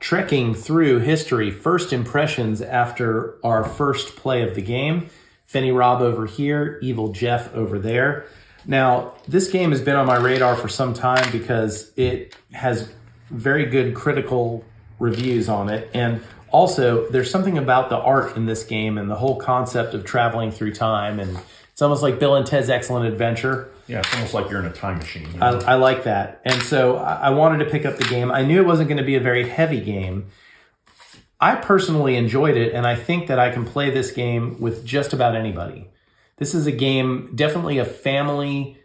trekking through history, first impressions after our first play of the game. Fenirob over here, Evil Jeff over there. Now, this game has been on my radar for some time because it has very good critical reviews on it. And also, there's something about the art in this game and the whole concept of traveling through time. And it's almost like Bill and Ted's Excellent Adventure. Yeah, it's almost like you're in a time machine. You know? I like that. And so I wanted to pick up the game. I knew it wasn't going to be a very heavy game. I personally enjoyed it, and I think that I can play this game with just about anybody. This is a game, definitely a family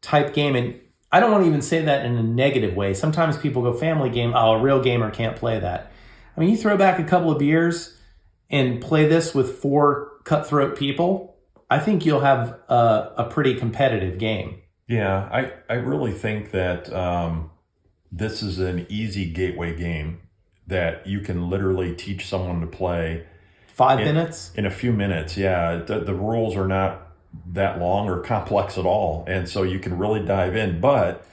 type game, and I don't want to even say that in a negative way. Sometimes people go, family game, oh, a real gamer can't play that. I mean, you throw back a couple of beers and play this with 4 cutthroat people, I think you'll have a pretty competitive game. Yeah, I really think that this is an easy gateway game that you can literally teach someone to play. 5 minutes? In a few minutes, yeah. The rules are not that long or complex at all, and so you can really dive in. But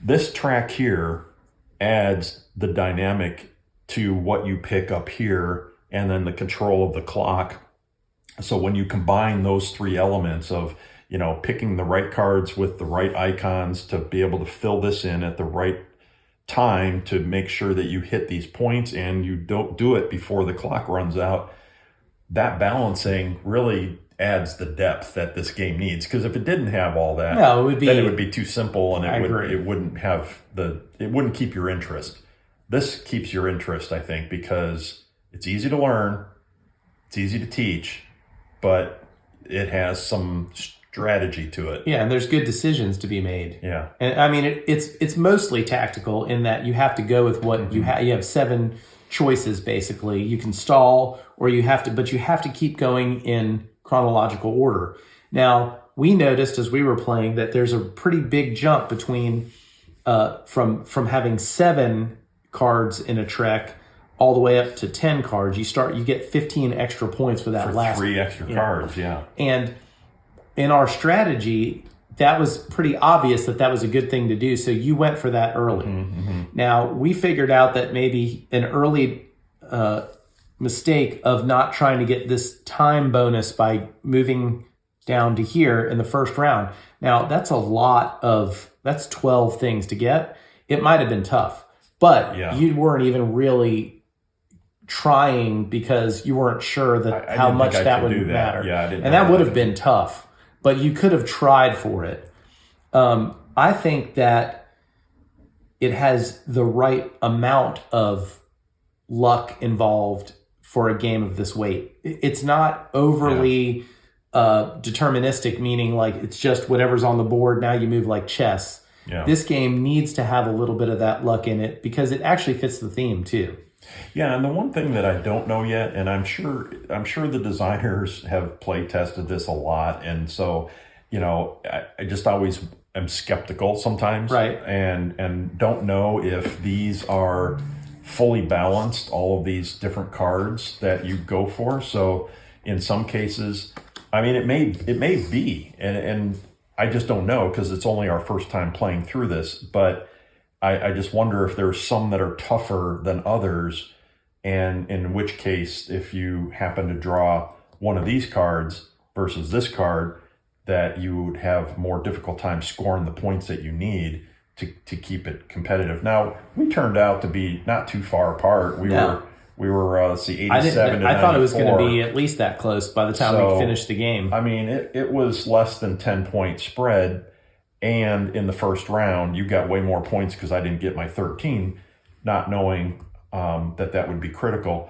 this track here adds the dynamic to what you pick up here, and then the control of the clock. So when you combine those 3 elements of, you know, picking the right cards with the right icons to be able to fill this in at the right time to make sure that you hit these points and you don't do it before the clock runs out, that balancing really adds the depth that this game needs. Because if it didn't have all that, then it would be too simple, and it wouldn't keep your interest. This keeps your interest, I think, because it's easy to learn, it's easy to teach, but it has some strategy to it. Yeah, and there's good decisions to be made. Yeah. And I mean, it's mostly tactical in that you have to go with what you have. You have 7 choices, basically. You can stall, or but you have to keep going in chronological order. Now, we noticed as we were playing that there's a pretty big jump between from having 7 cards in a trek all the way up to 10 cards. You get 15 extra points for that last 3 extra cards, yeah. And in our strategy, that was pretty obvious that was a good thing to do. So you went for that early. Mm-hmm. Now, we figured out that maybe an early mistake of not trying to get this time bonus by moving down to here in the first round. Now, that's 12 things to get. It might have been tough, but you weren't even really trying because you weren't sure that how much that would matter. Yeah, I didn't. And that would have been tough, but you could have tried for it. I think that it has the right amount of luck involved for a game of this weight. It's not overly deterministic, meaning like it's just whatever's on the board, now you move like chess. Yeah. This game needs to have a little bit of that luck in it because it actually fits the theme too. Yeah, and the one thing that I don't know yet, and I'm sure the designers have play tested this a lot, and so, you know, I just always am skeptical sometimes, right? And don't know if these are fully balanced, all of these different cards that you go for. So in some cases, I mean, it may be, and I just don't know because it's only our first time playing through this, but I just wonder if there's some that are tougher than others, and in which case, if you happen to draw one of these cards versus this card, that you would have more difficult time scoring the points that you need to keep it competitive. Now, we turned out to be not too far apart. We were let's see, 87 to 94. I thought it was going to be at least that close by the time we finished the game. I mean, it was less than 10-point spread. And in the first round, you got way more points because I didn't get my 13, not knowing that would be critical.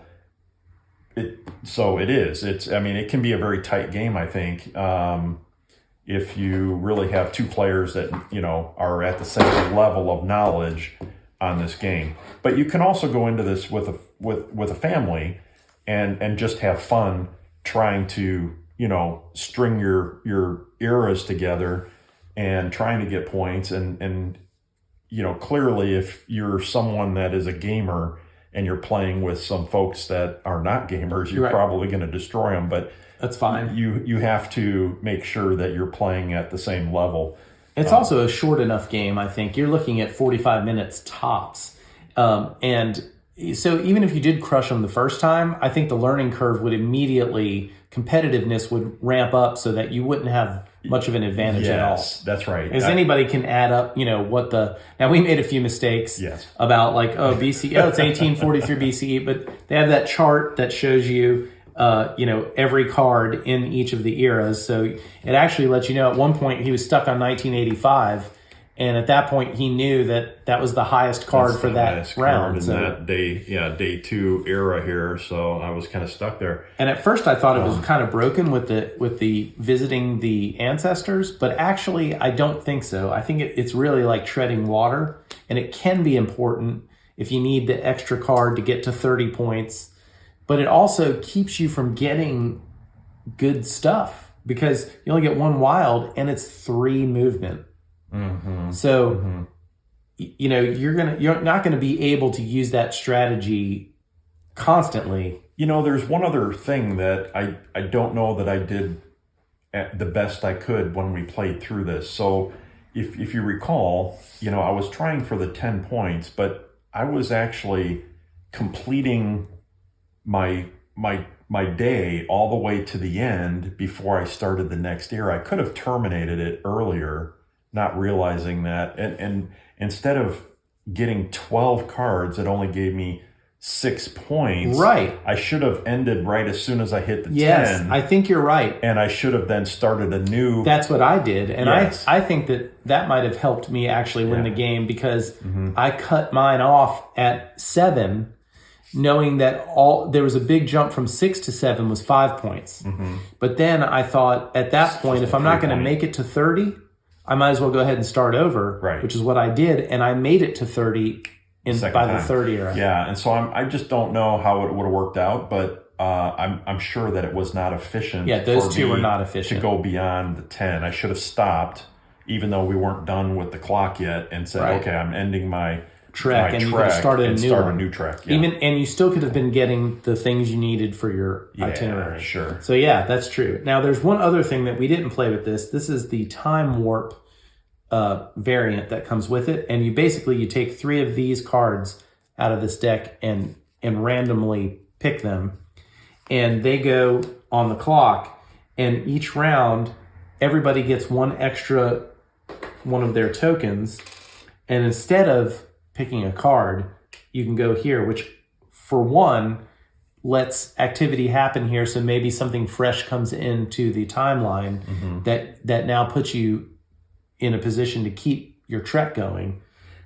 So it is. It can be a very tight game, I think, if you really have 2 players that, you know, are at the same level of knowledge on this game. But you can also go into this with a family and just have fun trying to, you know, string your eras together and trying to get points. And you know, clearly if you're someone that is a gamer and you're playing with some folks that are not gamers, you're probably going to destroy them. But that's fine. You have to make sure that you're playing at the same level. It's also a short enough game, I think. You're looking at 45 minutes tops. And So even if you did crush them the first time, I think the learning curve would immediately, competitiveness would ramp up so that you wouldn't have much of an advantage at all. Yes, that's right. Because anybody can add up, now we made a few mistakes about BC, it's 1843 BCE, but they have that chart that shows you, every card in each of the eras. So it actually lets you know at one point he was stuck on 1985. And at that point, he knew that was the highest card for that round. In that day 2 era here. So I was kind of stuck there. And at first, I thought it was kind of broken with the visiting the ancestors, but actually, I don't think so. I think it's really like treading water, and it can be important if you need the extra card to get to 30 points. But it also keeps you from getting good stuff because you only get one wild, and it's 3 movement. Mm-hmm. So, you're not going to be able to use that strategy constantly. There's one other thing that I don't know that I did at the best I could when we played through this. So if you recall, I was trying for the 10 points, but I was actually completing my day all the way to the end before I started the next era. I could have terminated it earlier, not realizing that. And instead of getting 12 cards, it only gave me 6 points. Right. I should have ended right as soon as I hit the 10. Yes, I think you're right. And I should have then started a new... That's what I did. And Yes. I think that might have helped me actually win the game because I cut mine off at 7, knowing that there was a big jump from 6 to 7 was 5 points. Mm-hmm. But then I thought at that point, if I'm not going to make it to 30... I might as well go ahead and start over, right. Which is what I did, and I made it to 30 by the third era. Yeah, and so I just don't know how it would have worked out, but I'm sure that it was not efficient. Yeah, those two were not efficient to go beyond the 10. I should have stopped, even though we weren't done with the clock yet, and said, okay, I'm ending my trek, and you could have started a new track. Yeah. And you still could have been getting the things you needed for your itinerary. Sure. So yeah, that's true. Now there's one other thing that we didn't play with this. This is the time warp variant that comes with it, and you take 3 of these cards out of this deck and randomly pick them, and they go on the clock, and each round everybody gets one of their tokens, and instead of picking a card, you can go here, which for one lets activity happen here, so maybe something fresh comes into the timeline that now puts you in a position to keep your trek going.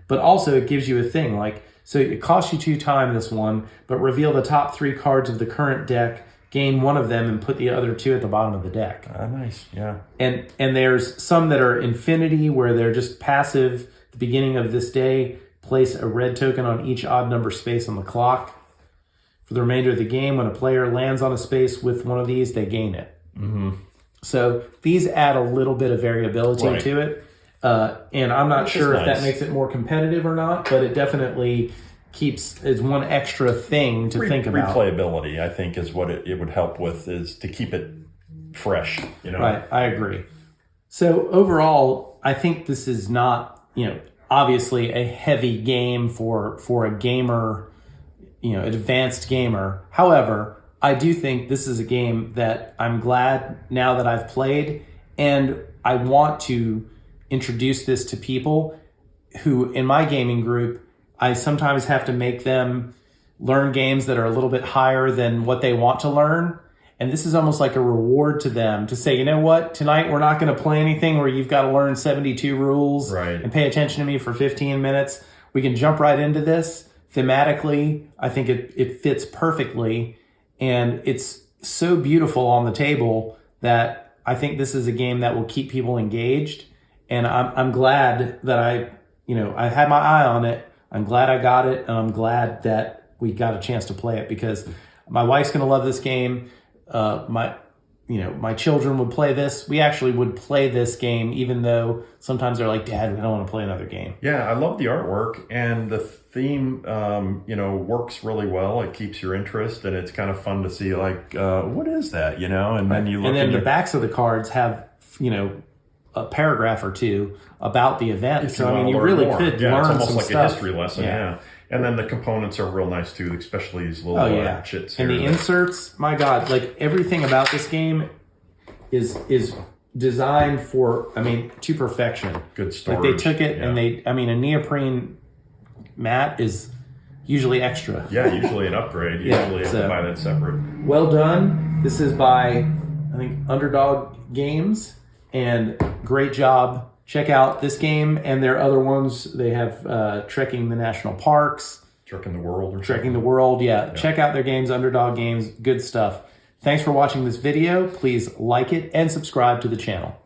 But also it gives you a thing so it costs you 2 time this one, but reveal the top 3 cards of the current deck, gain one of them, and put the other 2 at the bottom of the deck. Nice, yeah. And there's some that are infinity, where they're just passive. At the beginning of this day, place a red token on each odd number space on the clock. For the remainder of the game, when a player lands on a space with one of these, they gain it. Mm-hmm. So these add a little bit of variability to it. And I'm not sure if that makes it more competitive or not, but it definitely is one extra thing to think about. Replayability, I think, is what it would help with, is to keep it fresh. Right, I agree. So overall, I think this is not, obviously a heavy game for a gamer, an advanced gamer. However, I do think this is a game that I'm glad now that I've played, and I want to introduce this to people who, in my gaming group, I sometimes have to make them learn games that are a little bit higher than what they want to learn. And this is almost like a reward to them to say, you know what, tonight we're not going to play anything where you've got to learn 72 rules and pay attention to me for 15 minutes. We can jump right into this. Thematically, I think it fits perfectly. And it's so beautiful on the table that I think this is a game that will keep people engaged. And I'm glad that I had my eye on it. I'm glad I got it. And I'm glad that we got a chance to play it, because my wife's going to love this game. My children would play this. We actually would play this game, even though sometimes they're like, Dad, we don't want to play another game. Yeah, I love the artwork, and the theme, works really well. It keeps your interest, and it's kind of fun to see, what is that, And then you look. And then the backs of the cards have, a paragraph or two about the event. If So I wanna mean, you learn really more. could Yeah, learn it's almost some like stuff. a history lesson. Yeah. And then the components are real nice too, especially these little chits here. And the inserts, my God, like everything about this game is designed for, I mean, to perfection. Good storage. Like they took it and I mean, a neoprene mat is usually extra. Yeah, usually an upgrade. Usually you have to buy that separate. Well done. This is by, I think, Underdog Games, and great job. Check out this game and their other ones. They have Trekking the National Parks. Trekking the World. Or Trekking the World, yeah. Check out their games, Underdog Games. Good stuff. Thanks for watching this video. Please like it and subscribe to the channel.